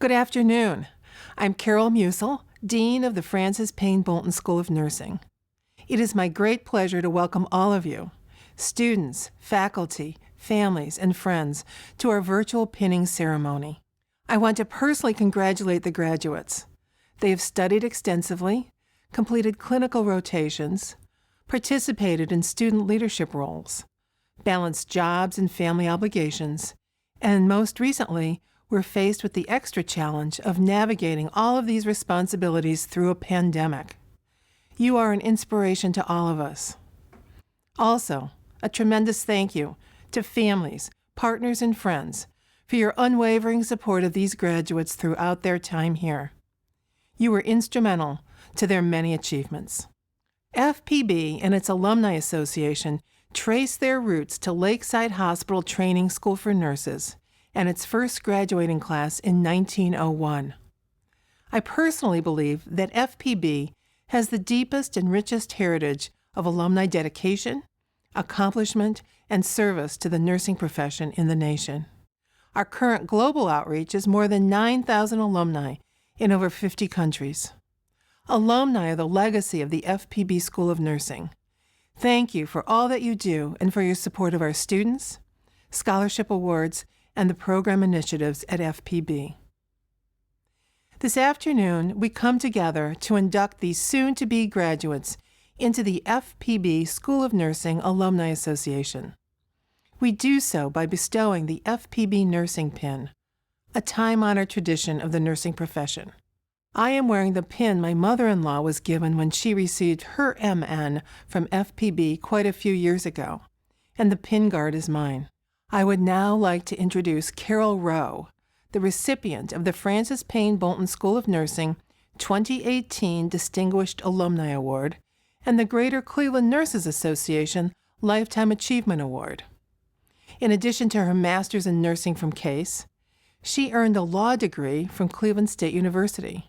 Good afternoon. I'm Carol Musil, Dean of the Frances Payne Bolton School of Nursing. It is my great pleasure to welcome all of you, students, faculty, families, and friends, to our virtual pinning ceremony. I want to personally congratulate the graduates. They have studied extensively, completed clinical rotations, participated in student leadership roles, balanced jobs and family obligations, and most recently, were faced with the extra challenge of navigating all of these responsibilities through a pandemic. You are an inspiration to all of us. Also, a tremendous thank you to families, partners, and friends for your unwavering support of these graduates throughout their time here. You were instrumental to their many achievements. FPB and its Alumni Association trace their roots to Lakeside Hospital Training School for Nurses and its first graduating class in 1901. I personally believe that FPB has the deepest and richest heritage of alumni dedication, accomplishment, and service to the nursing profession in the nation. Our current global outreach is more than 9,000 alumni in over 50 countries. Alumni are the legacy of the FPB School of Nursing. Thank you for all that you do and for your support of our students, scholarship awards, and the program initiatives at FPB. This afternoon, we come together to induct these soon-to-be graduates into the FPB School of Nursing Alumni Association. We do so by bestowing the FPB Nursing Pin, a time-honored tradition of the nursing profession. I am wearing the pin my mother-in-law was given when she received her MN from FPB quite a few years ago, and the pin guard is mine. I would now like to introduce Carol Rowe, the recipient of the Frances Payne Bolton School of Nursing 2018 Distinguished Alumni Award and the Greater Cleveland Nurses Association Lifetime Achievement Award. In addition to her master's in nursing from Case, she earned a law degree from Cleveland State University.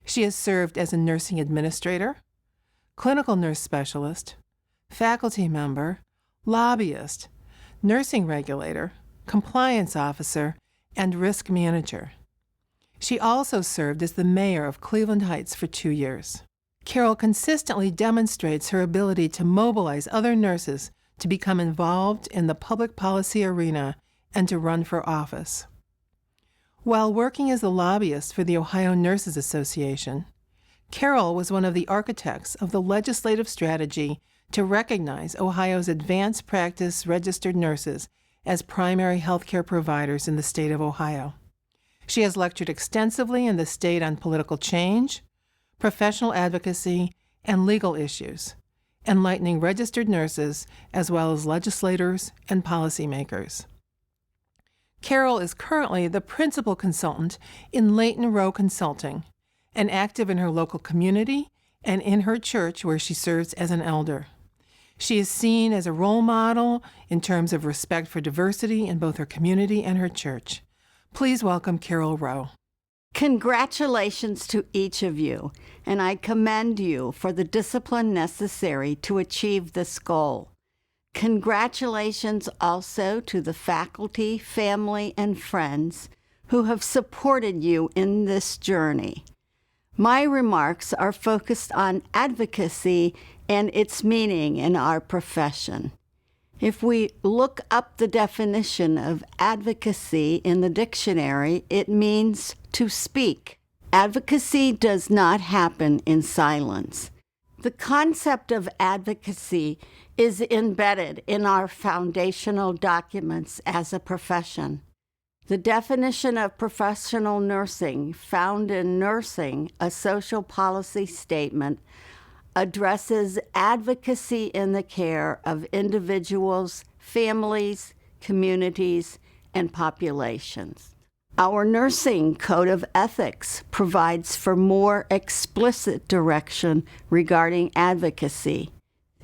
She has served as a nursing administrator, clinical nurse specialist, faculty member, lobbyist, nursing regulator, compliance officer, and risk manager. She also served as the mayor of Cleveland Heights for 2 years. Carol consistently demonstrates her ability to mobilize other nurses to become involved in the public policy arena and to run for office. While working as a lobbyist for the Ohio Nurses Association, Carol was one of the architects of the legislative strategy to recognize Ohio's advanced practice registered nurses as primary healthcare providers in the state of Ohio. She has lectured extensively in the state on political change, professional advocacy, and legal issues, enlightening registered nurses as well as legislators and policymakers. Carol is currently the principal consultant in Leighton Rowe Consulting and active in her local community and in her church where she serves as an elder. She is seen as a role model in terms of respect for diversity in both her community and her church. Please welcome Carol Rowe. Congratulations to each of you, and I commend you for the discipline necessary to achieve this goal. Congratulations also to the faculty, family, and friends who have supported you in this journey. My remarks are focused on advocacy and its meaning in our profession. If we look up the definition of advocacy in the dictionary, it means to speak. Advocacy does not happen in silence. The concept of advocacy is embedded in our foundational documents as a profession. The definition of professional nursing found in Nursing, a Social Policy Statement, addresses advocacy in the care of individuals, families, communities, and populations. Our Nursing Code of Ethics provides for more explicit direction regarding advocacy.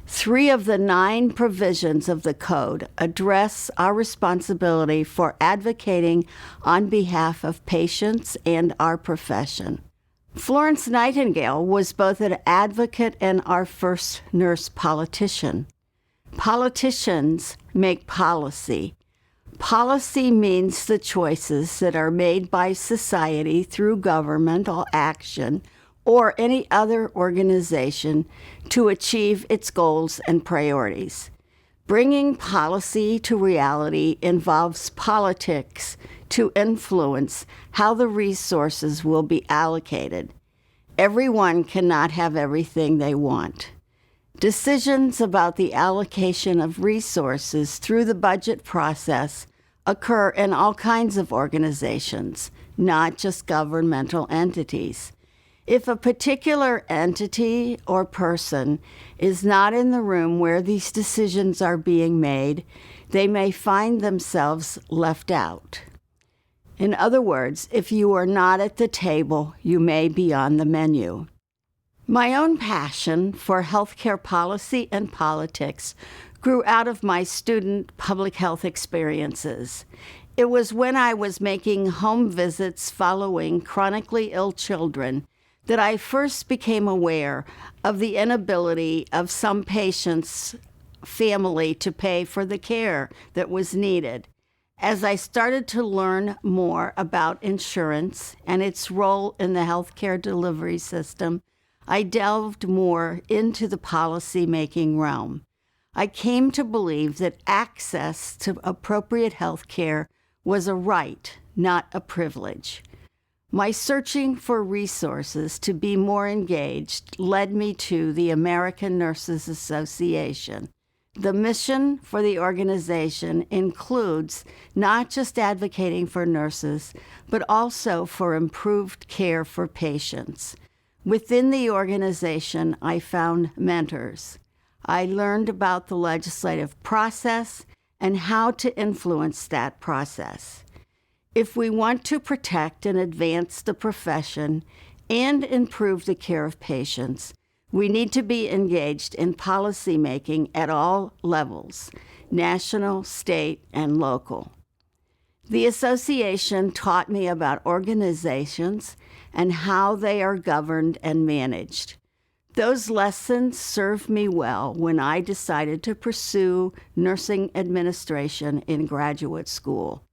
3 of the 9 provisions of the code address our responsibility for advocating on behalf of patients and our profession. Florence Nightingale was both an advocate and our first nurse politician. Politicians make policy. Policy means the choices that are made by society through governmental action or any other organization to achieve its goals and priorities. Bringing policy to reality involves politics to influence how the resources will be allocated. Everyone cannot have everything they want. Decisions about the allocation of resources through the budget process occur in all kinds of organizations, not just governmental entities. If a particular entity or person is not in the room where these decisions are being made, they may find themselves left out. In other words, if you are not at the table, you may be on the menu. My own passion for healthcare policy and politics grew out of my student public health experiences. It was when I was making home visits following chronically ill children that I first became aware of the inability of some patients' family to pay for the care that was needed. As I started to learn more about insurance and its role in the healthcare delivery system, I delved more into the policy-making realm. I came to believe that access to appropriate health care was a right, not a privilege. My searching for resources to be more engaged led me to the American Nurses Association. The mission for the organization includes not just advocating for nurses, but also for improved care for patients. Within the organization, I found mentors. I learned about the legislative process and how to influence that process. If we want to protect and advance the profession and improve the care of patients, we need to be engaged in policymaking at all levels, national, state, and local. The association taught me about organizations and how they are governed and managed. Those lessons served me well when I decided to pursue nursing administration in graduate school.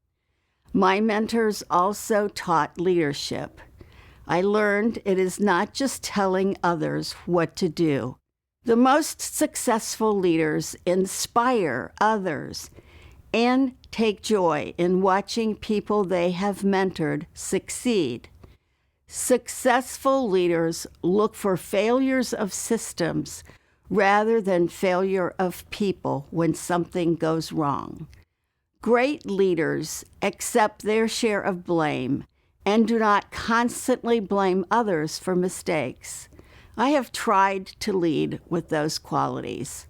My mentors also taught leadership. I learned it is not just telling others what to do. The most successful leaders inspire others and take joy in watching people they have mentored succeed. Successful leaders look for failures of systems rather than failure of people when something goes wrong. Great leaders accept their share of blame and do not constantly blame others for mistakes. I have tried to lead with those qualities.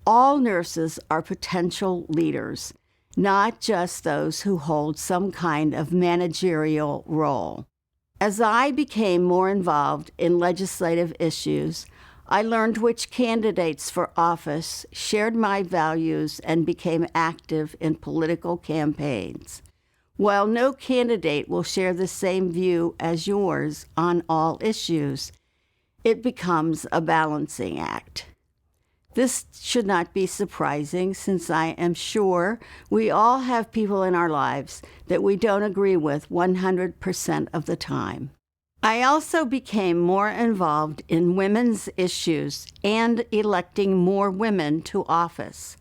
All nurses are potential leaders, not just those who hold some kind of managerial role. As I became more involved in legislative issues, I learned which candidates for office shared my values and became active in political campaigns. While no candidate will share the same view as yours on all issues, it becomes a balancing act. This should not be surprising, since I am sure we all have people in our lives that we don't agree with 100% of the time. I also became more involved in women's issues and electing more women to office.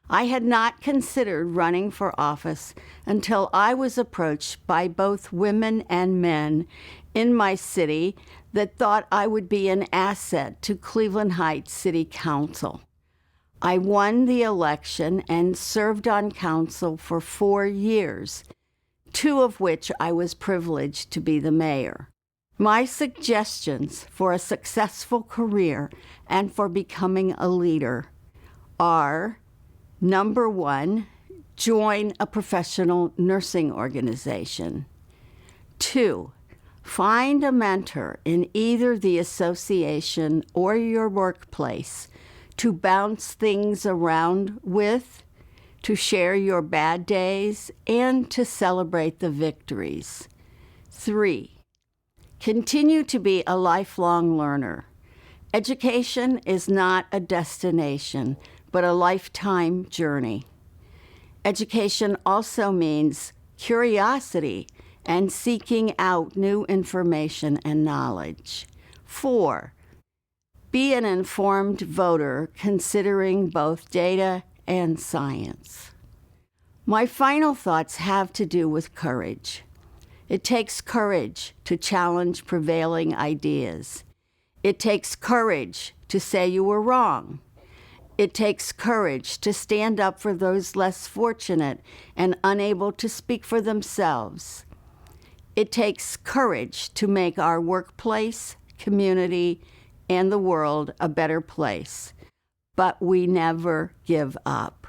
I had not considered running for office until I was approached by both women and men in my city that thought I would be an asset to Cleveland Heights City Council. I won the election and served on council for 4 years, 2 of which I was privileged to be the mayor. My suggestions for a successful career and for becoming a leader are: number 1, join a professional nursing organization. 2, find a mentor in either the association or your workplace to bounce things around with, to share your bad days, and to celebrate the victories. 3, continue to be a lifelong learner. Education is not a destination, but a lifetime journey. Education also means curiosity and seeking out new information and knowledge. 4, be an informed voter considering both data and science. My final thoughts have to do with courage. It takes courage to challenge prevailing ideas. It takes courage to say you were wrong. It takes courage to stand up for those less fortunate and unable to speak for themselves. It takes courage to make our workplace, community, and the world a better place. But we never give up.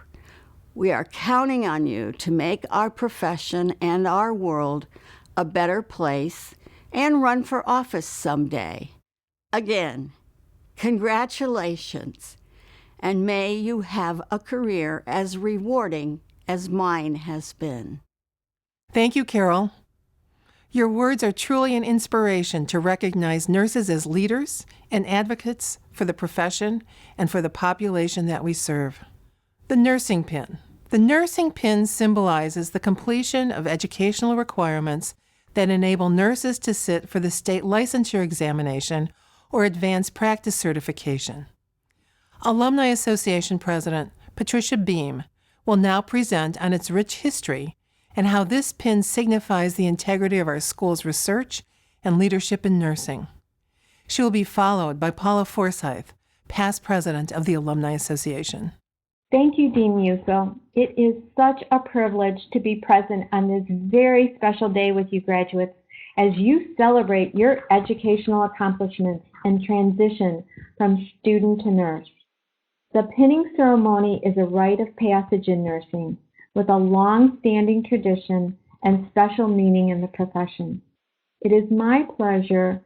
We are counting on you to make our profession and our world a better place and run for office someday. Again, congratulations, and may you have a career as rewarding as mine has been. Thank you, Carol. Your words are truly an inspiration to recognize nurses as leaders and advocates for the profession and for the population that we serve. The nursing pin. The nursing pin symbolizes the completion of educational requirements that enable nurses to sit for the state licensure examination or advanced practice certification. Alumni Association President Patricia Beam will now present on its rich history and how this pin signifies the integrity of our school's research and leadership in nursing. She will be followed by Paula Forsyth, past president of the Alumni Association. Thank you, Dean Musil. It is such a privilege to be present on this very special day with you graduates as you celebrate your educational accomplishments and transition from student to nurse. The pinning ceremony is a rite of passage in nursing with a long-standing tradition and special meaning in the profession. It is my pleasure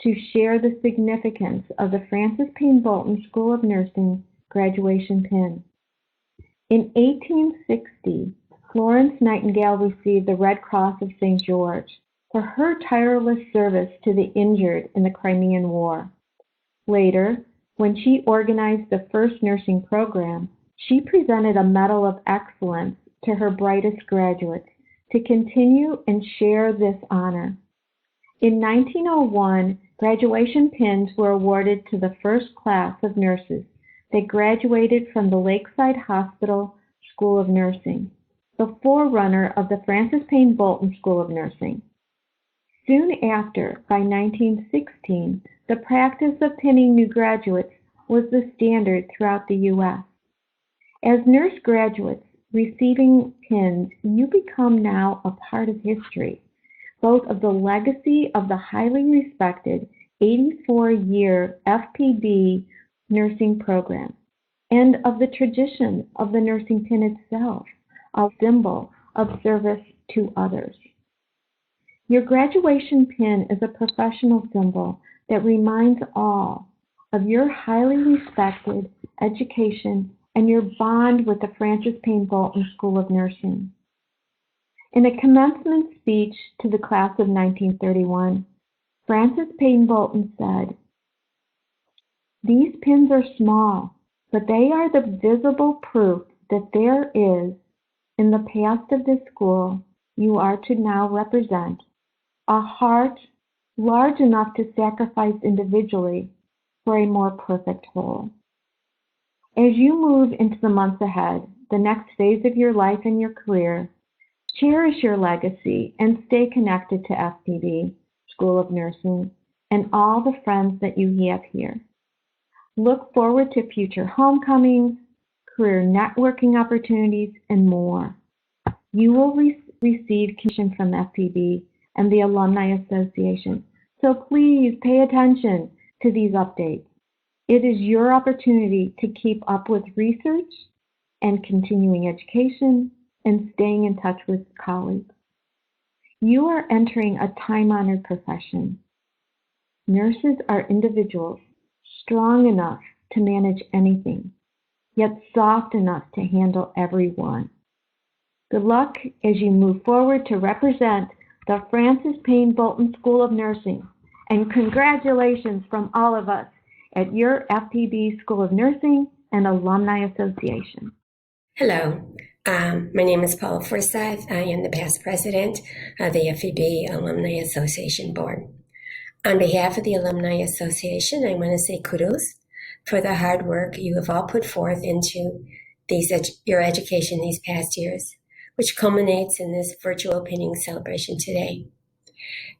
to share the significance of the Francis Payne Bolton School of Nursing graduation pin. In 1860, Florence Nightingale received the Red Cross of St. George for her tireless service to the injured in the Crimean War. Later, when she organized the first nursing program, she presented a Medal of Excellence to her brightest graduates to continue and share this honor. In 1901, graduation pins were awarded to the first class of nurses that graduated from the Lakeside Hospital School of Nursing, the forerunner of the Francis Payne Bolton School of Nursing. Soon after, by 1916, the practice of pinning new graduates was the standard throughout the U.S. As nurse graduates receiving pins, you become now a part of history, both of the legacy of the highly respected 84-year FPB nursing program and of the tradition of the nursing pin itself, a symbol of service to others. Your graduation pin is a professional symbol that reminds all of your highly respected education and your bond with the Francis Payne Bolton School of Nursing. In a commencement speech to the class of 1931, Francis Payne Bolton said, "These pins are small, but they are the visible proof that there is, in the past of this school you are to now represent, a heart large enough to sacrifice individually for a more perfect whole." As you move into the months ahead, the next phase of your life and your career, cherish your legacy and stay connected to FPB, School of Nursing, and all the friends that you have here. Look forward to future homecomings, career networking opportunities, and more. You will receive commission from FPB and the Alumni Association, so please pay attention to these updates. It is your opportunity to keep up with research and continuing education and staying in touch with colleagues. You are entering a time-honored profession. Nurses are individuals strong enough to manage anything, yet soft enough to handle everyone. Good luck as you move forward to represent the Francis Payne Bolton School of Nursing, and congratulations from all of us at your FPB School of Nursing and Alumni Association. Hello, My name is Paula Forsyth. I am the past president of the FEB Alumni Association Board. On behalf of the Alumni Association, I want to say kudos for the hard work you have all put forth into your education these past years, which culminates in this virtual pinning celebration today.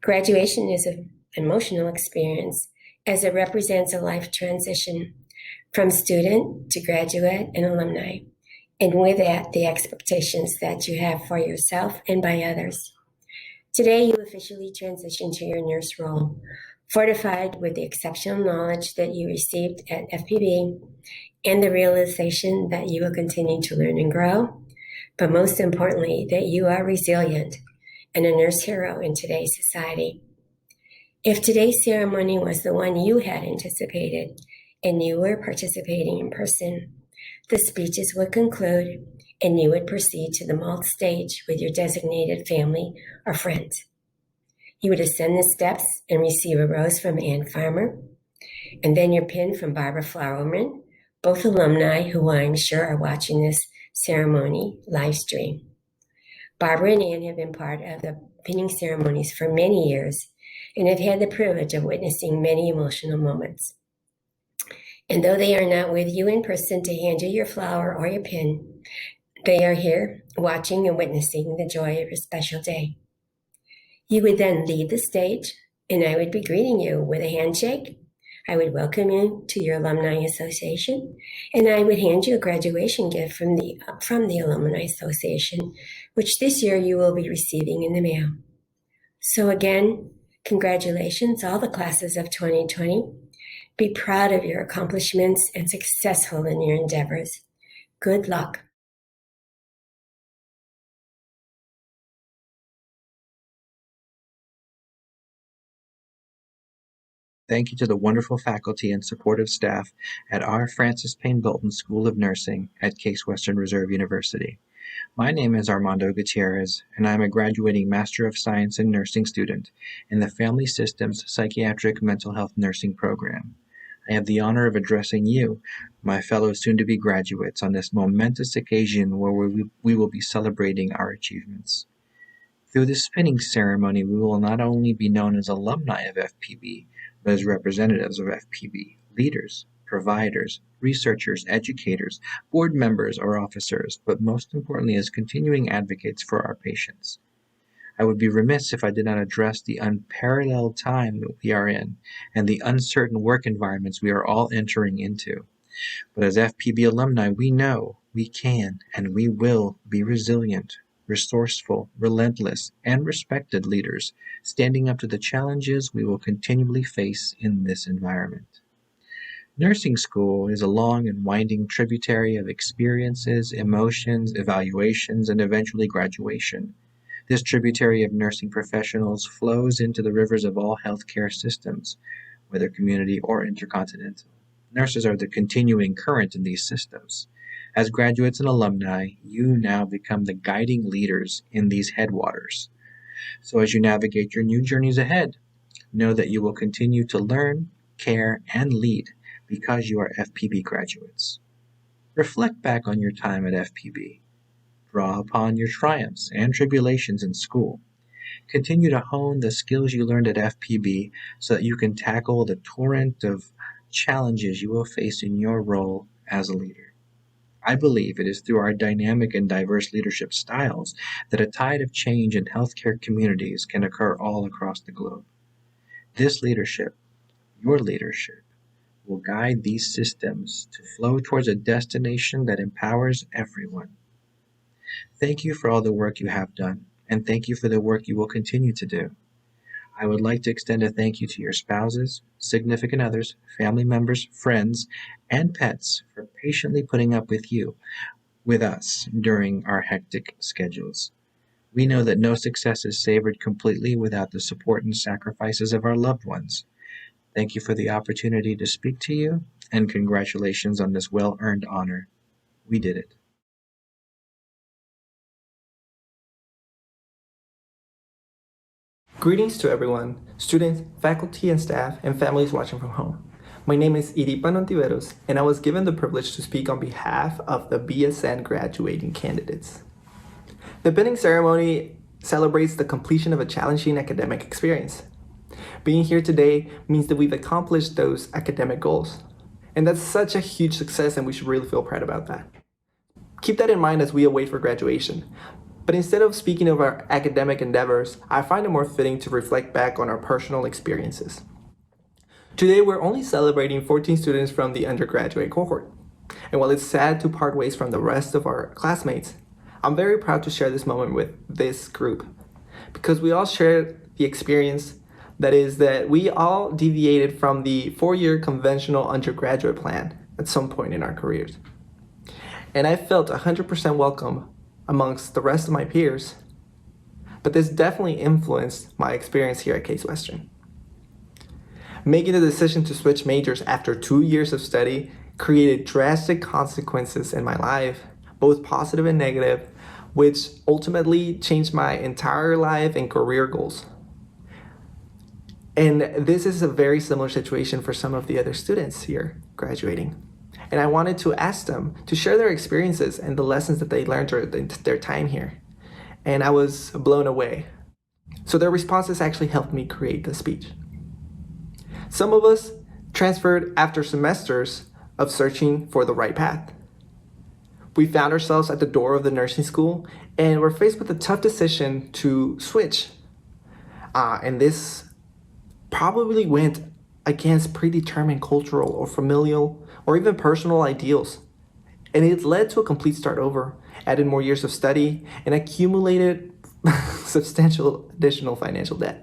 Graduation is an emotional experience as it represents a life transition from student to graduate and alumni, and with that, the expectations that you have for yourself and by others. Today, you officially transition to your nurse role, fortified with the exceptional knowledge that you received at FPB and the realization that you will continue to learn and grow, but most importantly, that you are resilient and a nurse hero in today's society. If today's ceremony was the one you had anticipated and you were participating in person, the speeches would conclude and you would proceed to the malt stage with your designated family or friends. You would ascend the steps and receive a rose from Ann Farmer, and then your pin from Barbara Flowerman, both alumni who I'm sure are watching this ceremony live stream. Barbara and Ann have been part of the pinning ceremonies for many years and have had the privilege of witnessing many emotional moments. And though they are not with you in person to hand you your flower or your pin, they are here watching and witnessing the joy of your special day. You would then leave the stage, and I would be greeting you with a handshake. I would welcome you to your Alumni Association, and I would hand you a graduation gift from the Alumni Association, which this year you will be receiving in the mail. So again, congratulations, all the classes of 2020. Be proud of your accomplishments and successful in your endeavors. Good luck. Thank you to the wonderful faculty and supportive staff at our Francis Payne Bolton School of Nursing at Case Western Reserve University. My name is Armando Gutierrez, and I am a graduating Master of Science in Nursing student in the Family Systems Psychiatric Mental Health Nursing Program. I have the honor of addressing you, my fellow soon-to-be graduates, on this momentous occasion where we will be celebrating our achievements. Through this pinning ceremony, we will not only be known as alumni of FPB, but as representatives of FPB, leaders, providers, researchers, educators, board members, or officers, but most importantly as continuing advocates for our patients. I would be remiss if I did not address the unparalleled time that we are in and the uncertain work environments we are all entering into. But as FPB alumni, we know we can and we will be resilient, resourceful, relentless, and respected leaders, standing up to the challenges we will continually face in this environment. Nursing school is a long and winding tributary of experiences, emotions, evaluations, and eventually graduation. This tributary of nursing professionals flows into the rivers of all healthcare systems, whether community or intercontinental. Nurses are the continuing current in these systems. As graduates and alumni, you now become the guiding leaders in these headwaters. So as you navigate your new journeys ahead, know that you will continue to learn, care, and lead because you are FPB graduates. Reflect back on your time at FPB. Draw upon your triumphs and tribulations in school. Continue to hone the skills you learned at FPB so that you can tackle the torrent of challenges you will face in your role as a leader. I believe it is through our dynamic and diverse leadership styles that a tide of change in healthcare communities can occur all across the globe. This leadership, your leadership, will guide these systems to flow towards a destination that empowers everyone. Thank you for all the work you have done, and thank you for the work you will continue to do. I would like to extend a thank you to your spouses, significant others, family members, friends, and pets for patiently putting up with us during our hectic schedules. We know that no success is savored completely without the support and sacrifices of our loved ones. Thank you for the opportunity to speak to you, and congratulations on this well-earned honor. We did it. Greetings to everyone, students, faculty and staff, and families watching from home. My name is Iripan Ontiveros, and I was given the privilege to speak on behalf of the BSN graduating candidates. The pinning ceremony celebrates the completion of a challenging academic experience. Being here today means that we've accomplished those academic goals. And that's such a huge success, and we should really feel proud about that. Keep that in mind as we await for graduation. But instead of speaking of our academic endeavors, I find it more fitting to reflect back on our personal experiences. Today, we're only celebrating 14 students from the undergraduate cohort. And while it's sad to part ways from the rest of our classmates, I'm very proud to share this moment with this group because we all shared the experience that is that we all deviated from the 4-year conventional undergraduate plan at some point in our careers. And I felt 100% welcome amongst the rest of my peers, but this definitely influenced my experience here at Case Western. Making the decision to switch majors after 2 years of study created drastic consequences in my life, both positive and negative, which ultimately changed my entire life and career goals. And this is a very similar situation for some of the other students here graduating. And I wanted to ask them to share their experiences and the lessons that they learned during their time here. And I was blown away. So their responses actually helped me create the speech. Some of us transferred after semesters of searching for the right path. We found ourselves at the door of the nursing school and were faced with a tough decision to switch. And this probably went against predetermined cultural or familial or even personal ideals. And it led to a complete start over, added more years of study, and accumulated substantial additional financial debt.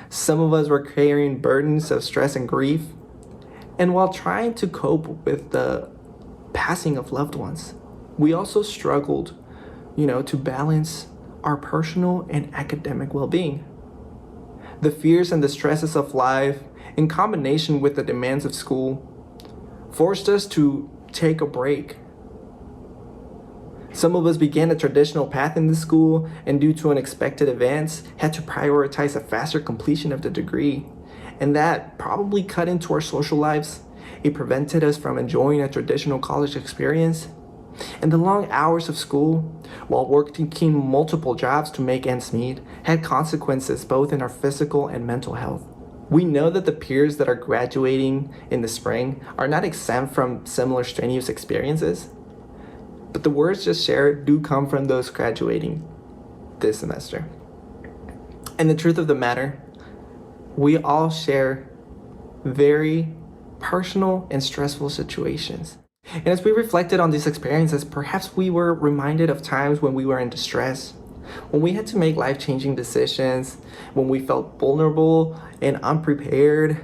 Some of us were carrying burdens of stress and grief. And while trying to cope with the passing of loved ones, we also struggled, to balance our personal and academic well-being. The fears and the stresses of life, in combination with the demands of school, forced us to take a break. Some of us began a traditional path in the school and due to unexpected events, had to prioritize a faster completion of the degree. And that probably cut into our social lives. It prevented us from enjoying a traditional college experience. And the long hours of school, while working multiple jobs to make ends meet, had consequences both in our physical and mental health. We know that the peers that are graduating in the spring are not exempt from similar strenuous experiences. But the words just shared do come from those graduating this semester. And the truth of the matter, we all share very personal and stressful situations. And as we reflected on these experiences, perhaps we were reminded of times when we were in distress, when we had to make life-changing decisions, when we felt vulnerable and unprepared.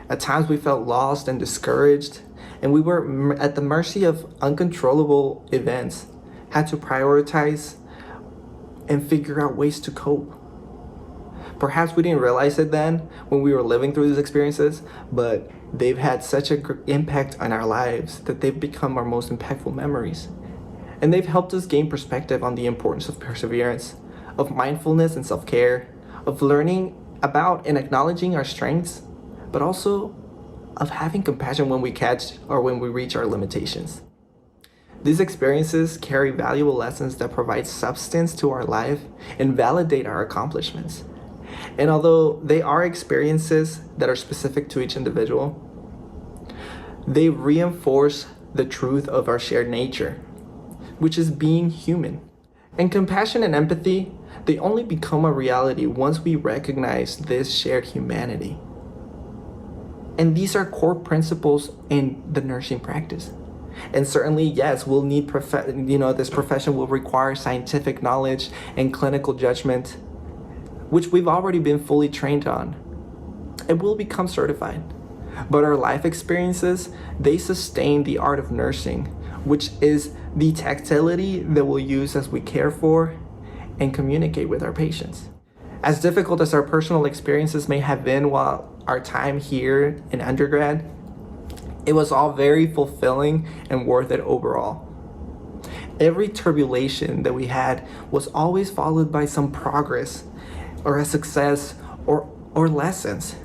At times we felt lost and discouraged, and we were at the mercy of uncontrollable events, had to prioritize and figure out ways to cope. Perhaps we didn't realize it then when we were living through these experiences, but they've had such an impact on our lives that they've become our most impactful memories. And they've helped us gain perspective on the importance of perseverance, of mindfulness and self-care, of learning about and acknowledging our strengths, but also of having compassion when we catch or when we reach our limitations. These experiences carry valuable lessons that provide substance to our life and validate our accomplishments. And although they are experiences that are specific to each individual, they reinforce the truth of our shared nature, which is being human. And compassion and empathy, they only become a reality once we recognize this shared humanity. And these are core principles in the nursing practice. And certainly, yes, we'll need, this profession will require scientific knowledge and clinical judgment, which we've already been fully trained on. And we'll become certified. But our life experiences, they sustain the art of nursing, which is the tactility that we'll use as we care for and communicate with our patients. As difficult as our personal experiences may have been while our time here in undergrad, it was all very fulfilling and worth it overall. Every turbulation that we had was always followed by some progress or a success or lessons.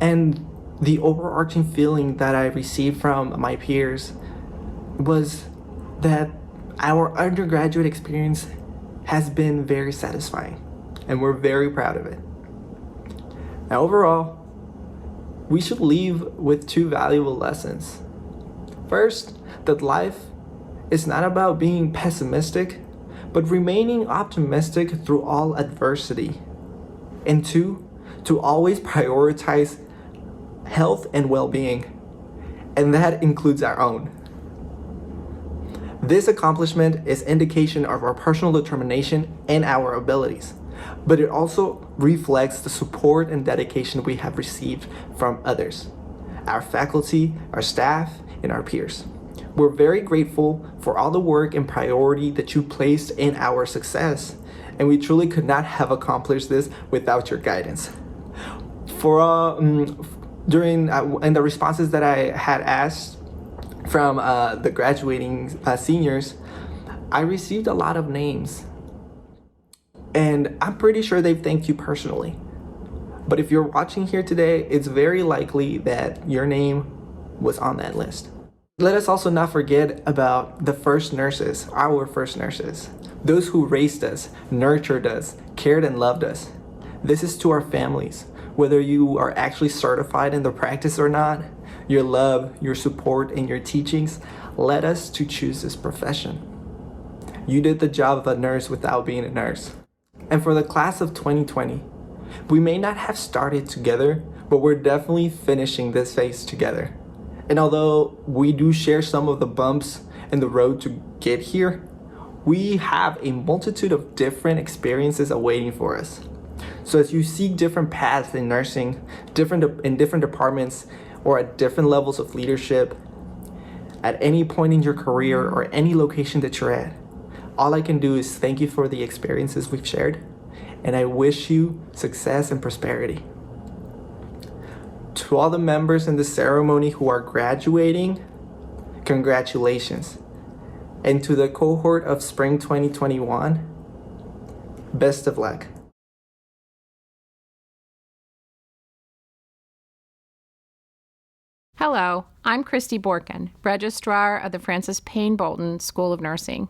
And the overarching feeling that I received from my peers was that our undergraduate experience has been very satisfying, and we're very proud of it. Now, overall, we should leave with two valuable lessons. First, that life is not about being pessimistic, but remaining optimistic through all adversity. And two, to always prioritize health and well-being, and that includes our own. This accomplishment is indication of our personal determination and our abilities, but it also reflects the support and dedication we have received from others, our faculty, our staff, and our peers. We're very grateful for all the work and priority that you placed in our success, and we truly could not have accomplished this without your guidance. During in the responses that I had asked from the graduating seniors, I received a lot of names, and I'm pretty sure they've thanked you personally. But if you're watching here today, it's very likely that your name was on that list. Let us also not forget about the first nurses, our first nurses, those who raised us, nurtured us, cared and loved us. This is to our families. Whether you are actually certified in the practice or not, your love, your support, and your teachings led us to choose this profession. You did the job of a nurse without being a nurse. And for the class of 2020, we may not have started together, but we're definitely finishing this phase together. And although we do share some of the bumps in the road to get here, we have a multitude of different experiences awaiting for us. So as you seek different paths in nursing, in different departments, or at different levels of leadership, at any point in your career or any location that you're at, all I can do is thank you for the experiences we've shared, and I wish you success and prosperity. To all the members in the ceremony who are graduating, congratulations. And to the cohort of spring 2021, best of luck. Hello, I'm Christy Borkin, Registrar of the Francis Payne Bolton School of Nursing.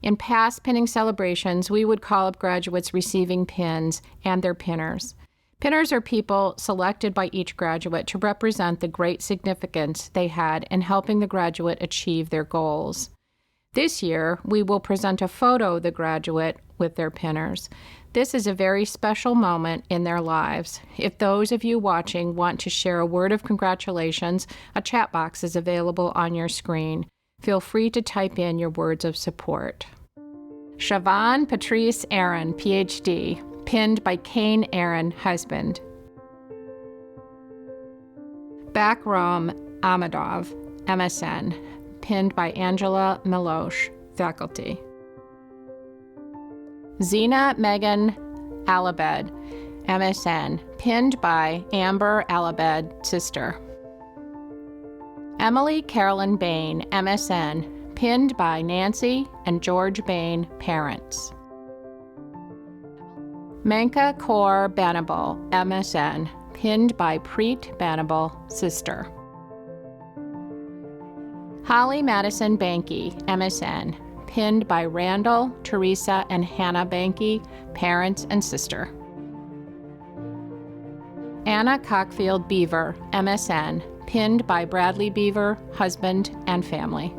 In past pinning celebrations, we would call up graduates receiving pins and their pinners. Pinners are people selected by each graduate to represent the great significance they had in helping the graduate achieve their goals. This year, we will present a photo of the graduate with their pinners. This is a very special moment in their lives. If those of you watching want to share a word of congratulations, a chat box is available on your screen. Feel free to type in your words of support. Siobhan Patrice Aaron, PhD, pinned by Kane Aaron, husband. Bakram Amadov, MSN, pinned by Angela Milosh, faculty. Zena Megan Alabed, MSN, pinned by Amber Alabed, sister. Emily Carolyn Bain, MSN, pinned by Nancy and George Bain, parents. Manka Kaur Banable, MSN, pinned by Preet Banable, sister. Holly Madison Banky, MSN, pinned by Randall, Teresa, and Hannah Banky, parents and sister. Anna Cockfield Beaver, MSN, pinned by Bradley Beaver, husband and family.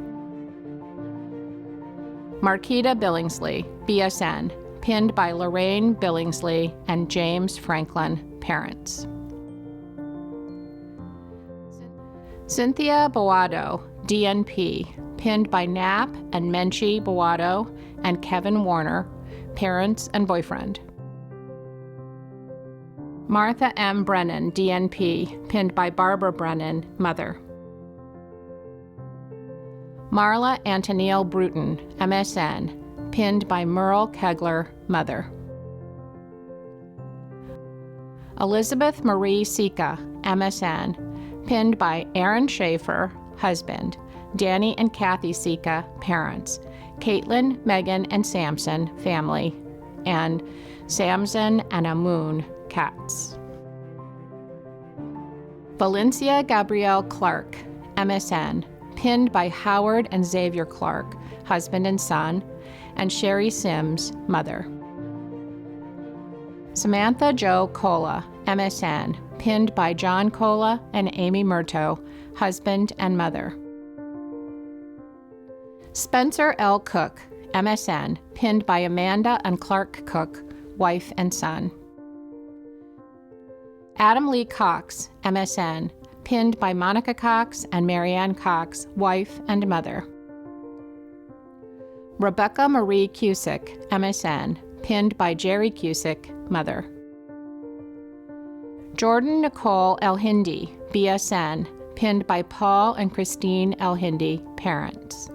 Marquita Billingsley, BSN, pinned by Lorraine Billingsley and James Franklin, parents. Cynthia Boado, DNP, pinned by Knapp and Menchie Boado and Kevin Warner, parents and boyfriend. Martha M. Brennan, DNP, pinned by Barbara Brennan, mother. Marla Antonille Bruton, MSN, pinned by Merle Kegler, mother. Elizabeth Marie Sika, MSN, pinned by Aaron Schaefer, husband, Danny and Kathy Sika, parents, Caitlin, Megan, and Samson, family, and Samson and Amun, cats. Valencia Gabrielle Clark, MSN, pinned by Howard and Xavier Clark, husband and son, and Sherry Sims, mother. Samantha Jo Cola, MSN, pinned by John Cola and Amy Murto, husband and mother. Spencer L. Cook, MSN, pinned by Amanda and Clark Cook, wife and son. Adam Lee Cox, MSN, pinned by Monica Cox and Marianne Cox, wife and mother. Rebecca Marie Cusick, MSN, pinned by Jerry Cusick, mother. Jordan Nicole El Hindi, BSN, pinned by Paul and Christine El Hindi, parents.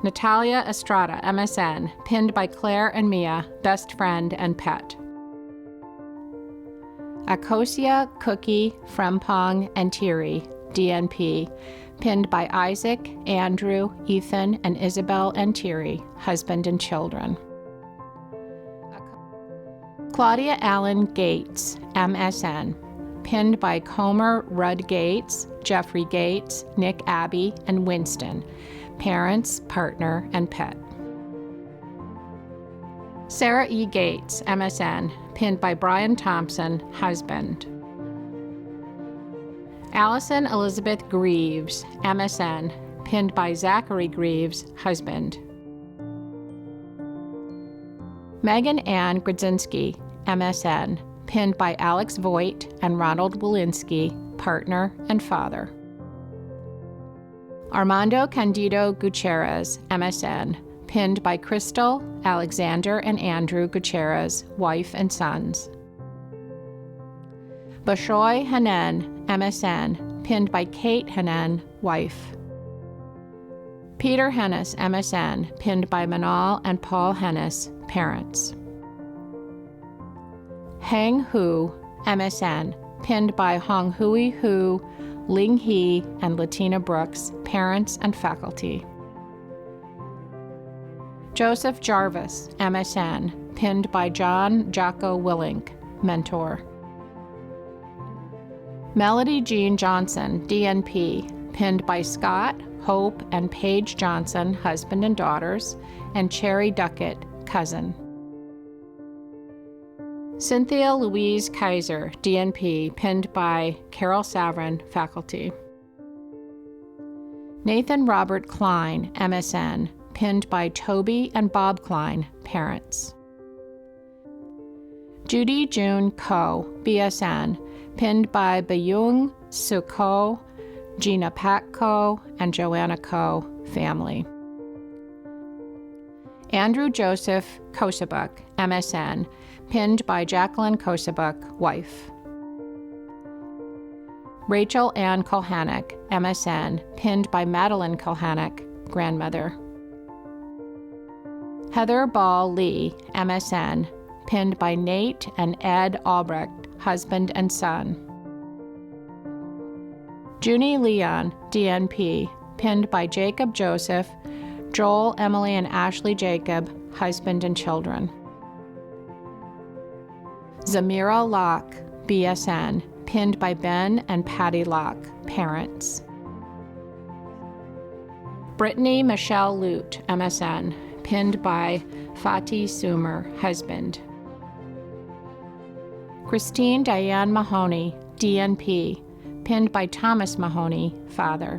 Natalia Estrada, MSN, pinned by Claire and Mia, best friend and pet. Akosia, Cookie, Frempong, and Thierry, DNP, pinned by Isaac, Andrew, Ethan, and Isabel and Thierry, husband and children. Claudia Allen Gates, MSN, pinned by Comer Rudd Gates, Jeffrey Gates, Nick Abbey, and Winston, parents, partner, and pet. Sarah E. Gates, MSN, pinned by Brian Thompson, husband. Allison Elizabeth Greaves, MSN, pinned by Zachary Greaves, husband. Megan Ann Grodzinski, MSN, pinned by Alex Voigt and Ronald Walensky, partner and father. Armando Candido Gutierrez, MSN, pinned by Crystal, Alexander, and Andrew Gutierrez, wife and sons. Bashoy Hanen, MSN, pinned by Kate Hanen, wife. Peter Hennis, MSN, pinned by Manal and Paul Hennis, parents. Hang Hu, MSN, pinned by Hong Hui Hu, Ling He, and Latina Brooks, parents and faculty. Joseph Jarvis, MSN, pinned by John Jocko Willink, mentor. Melody Jean Johnson, DNP, pinned by Scott, Hope, and Paige Johnson, husband and daughters, and Cherry Duckett, cousin. Cynthia Louise Kaiser, DNP, pinned by Carol Savrin, faculty. Nathan Robert Klein, MSN, pinned by Toby and Bob Klein, parents. Judy June Ko, BSN, pinned by Bayung Su Ko, Gina Pak Ko, and Joanna Ko, family. Andrew Joseph Kosabuk, MSN, pinned by Jacqueline Kosabuk, wife. Rachel Ann Kohanek, MSN, pinned by Madeline Kohanek, grandmother. Heather Ball Lee, MSN, pinned by Nate and Ed Albrecht, husband and son. Junie Leon, DNP, pinned by Jacob Joseph, Joel, Emily, and Ashley Jacob, husband and children. Zamira Locke, BSN, pinned by Ben and Patty Locke, parents. Brittany Michelle Lute, MSN, pinned by Fatih Sumer, husband. Christine Diane Mahoney, DNP, pinned by Thomas Mahoney, father.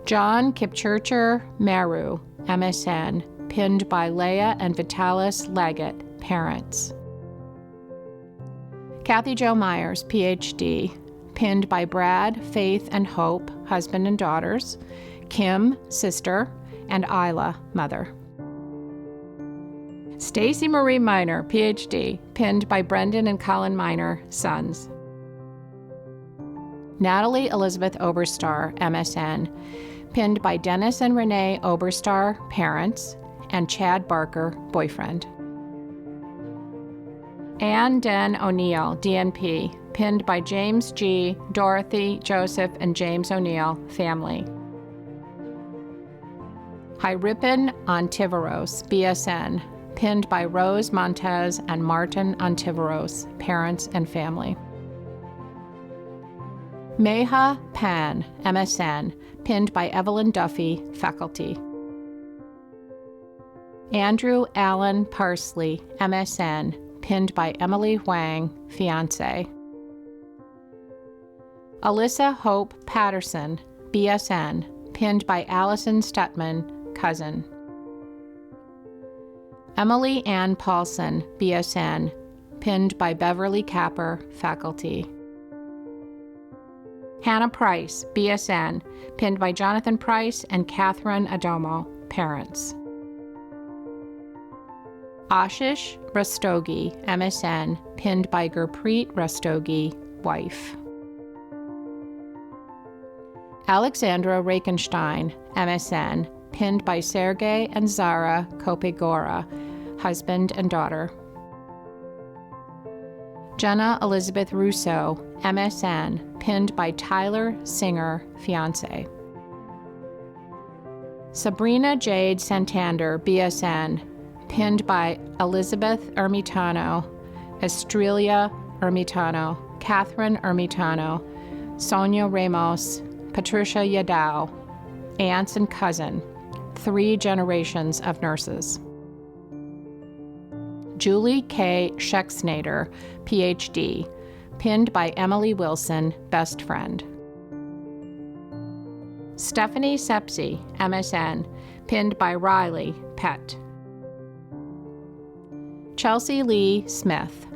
John Kipchurcher Meru, MSN, pinned by Leah and Vitalis Leggett, parents. Kathy Jo Myers, PhD, pinned by Brad, Faith, and Hope, husband and daughters, Kim, sister, and Isla, mother. Stacy Marie Miner, PhD, pinned by Brendan and Colin Miner, sons. Natalie Elizabeth Oberstar, MSN, pinned by Dennis and Renee Oberstar, parents, and Chad Barker, boyfriend. Ann Den O'Neill, DNP, pinned by James G., Dorothy, Joseph, and James O'Neill, family. Hiripin Ontiveros, BSN, pinned by Rose Montez and Martin Ontiveros, parents and family. Meha Pan, MSN, pinned by Evelyn Duffy, faculty. Andrew Allen Parsley, MSN, pinned by Emily Huang, fiancé. Alyssa Hope Patterson, BSN, pinned by Allison Stetman, cousin. Emily Ann Paulson, BSN, pinned by Beverly Capper, faculty. Hannah Price, BSN, pinned by Jonathan Price and Catherine Adomo, parents. Ashish Rastogi, MSN, pinned by Gurpreet Rastogi, wife. Alexandra Rakenstein, MSN, pinned by Sergey and Zara Kopegora, husband and daughter. Jenna Elizabeth Russo, MSN, pinned by Tyler Singer, fiancé. Sabrina Jade Santander, BSN, pinned by Elizabeth Ermitano, Estrella Ermitano, Catherine Ermitano, Sonia Ramos, Patricia Yadao, aunts and cousin, 3 generations of nurses. Julie K. Schexnader, PhD, pinned by Emily Wilson, best friend. Stephanie Sepsi, MSN, pinned by Riley, pet. Chelsea Lee Smith,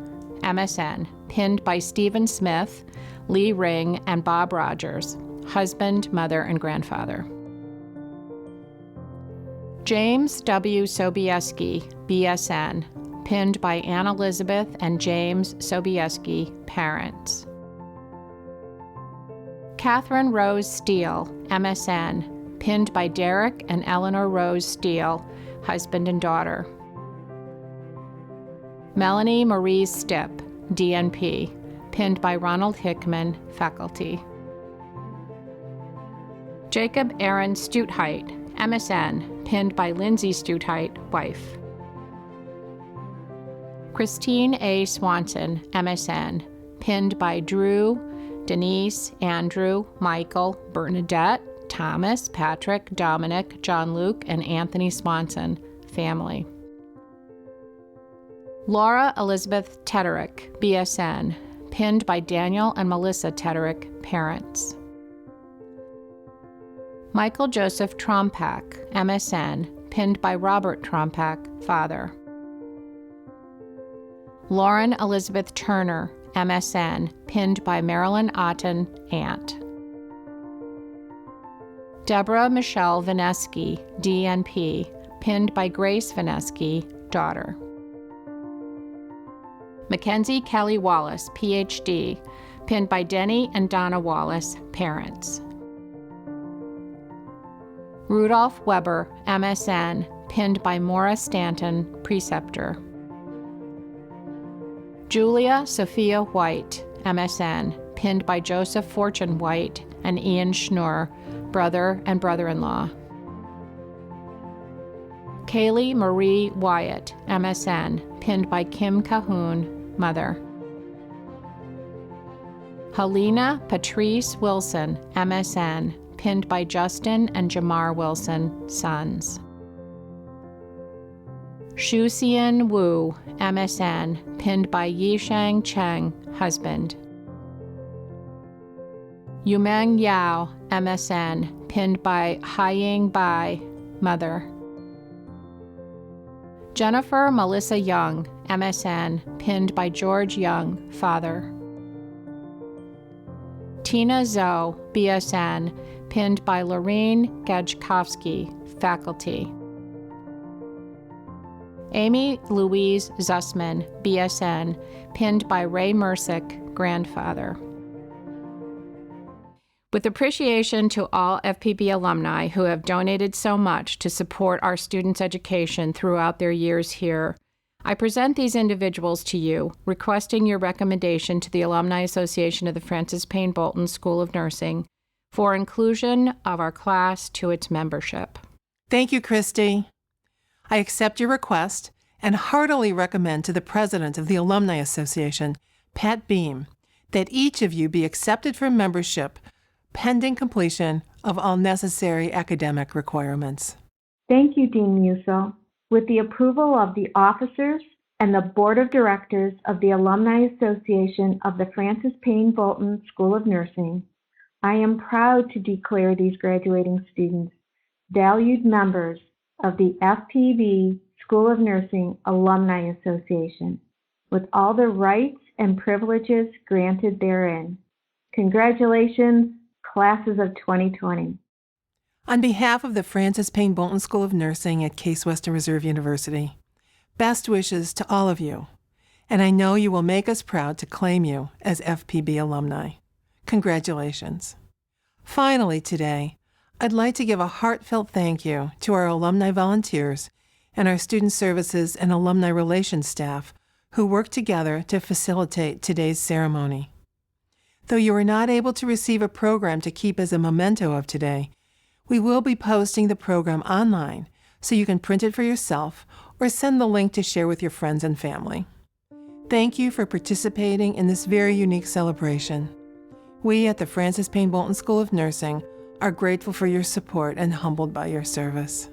MSN, pinned by Stephen Smith, Lee Ring, and Bob Rogers, husband, mother, and grandfather. James W. Sobieski, BSN, pinned by Ann Elizabeth and James Sobieski, parents. Catherine Rose Steele, MSN, pinned by Derek and Eleanor Rose Steele, husband and daughter. Melanie Marie Stipp, DNP, pinned by Ronald Hickman, faculty. Jacob Aaron Stutheit, MSN, pinned by Lindsay Stutheit, wife. Christine A. Swanson, MSN, pinned by Drew, Denise, Andrew, Michael, Bernadette, Thomas, Patrick, Dominic, John Luke, and Anthony Swanson, family. Laura Elizabeth Tederick, BSN, pinned by Daniel and Melissa Tederick, parents. Michael Joseph Trompak, MSN, pinned by Robert Trompak, father. Lauren Elizabeth Turner, MSN, pinned by Marilyn Otten, aunt. Deborah Michelle Vaneski, DNP, pinned by Grace Vaneski, daughter. Mackenzie Kelly Wallace, PhD, pinned by Denny and Donna Wallace, parents. Rudolph Weber, MSN, pinned by Maura Stanton, preceptor. Julia Sophia White, MSN, pinned by Joseph Fortune White and Ian Schnur, brother and brother-in-law. Kaylee Marie Wyatt, MSN, pinned by Kim Cahoon, mother. Helena Patrice Wilson, MSN, pinned by Justin and Jamar Wilson, sons. Shuxian Wu, MSN, pinned by Yishang Cheng, husband. Yumeng Yao, MSN, pinned by Haiying Bai, mother. Jennifer Melissa Young, MSN, pinned by George Young, father. Tina Zoe, BSN, pinned by Lorene Gajkowski, faculty. Amy Louise Zussman, BSN, pinned by Ray Mersick, grandfather. With appreciation to all FPB alumni who have donated so much to support our students' education throughout their years here, I present these individuals to you, requesting your recommendation to the Alumni Association of the Frances Payne Bolton School of Nursing for inclusion of our class to its membership. Thank you, Christy. I accept your request and heartily recommend to the president of the Alumni Association, Pat Beam, that each of you be accepted for membership pending completion of all necessary academic requirements. Thank you, Dean Musil. With the approval of the officers and the Board of Directors of the Alumni Association of the Francis Payne Bolton School of Nursing, I am proud to declare these graduating students valued members of the FPB School of Nursing Alumni Association, with all the rights and privileges granted therein. Congratulations, classes of 2020. On behalf of the Francis Payne Bolton School of Nursing at Case Western Reserve University, best wishes to all of you, and I know you will make us proud to claim you as FPB alumni. Congratulations. Finally today, I'd like to give a heartfelt thank you to our alumni volunteers and our student services and alumni relations staff who worked together to facilitate today's ceremony. Though you are not able to receive a program to keep as a memento of today, we will be posting the program online so you can print it for yourself or send the link to share with your friends and family. Thank you for participating in this very unique celebration. We at the Francis Payne Bolton School of Nursing are grateful for your support and humbled by your service.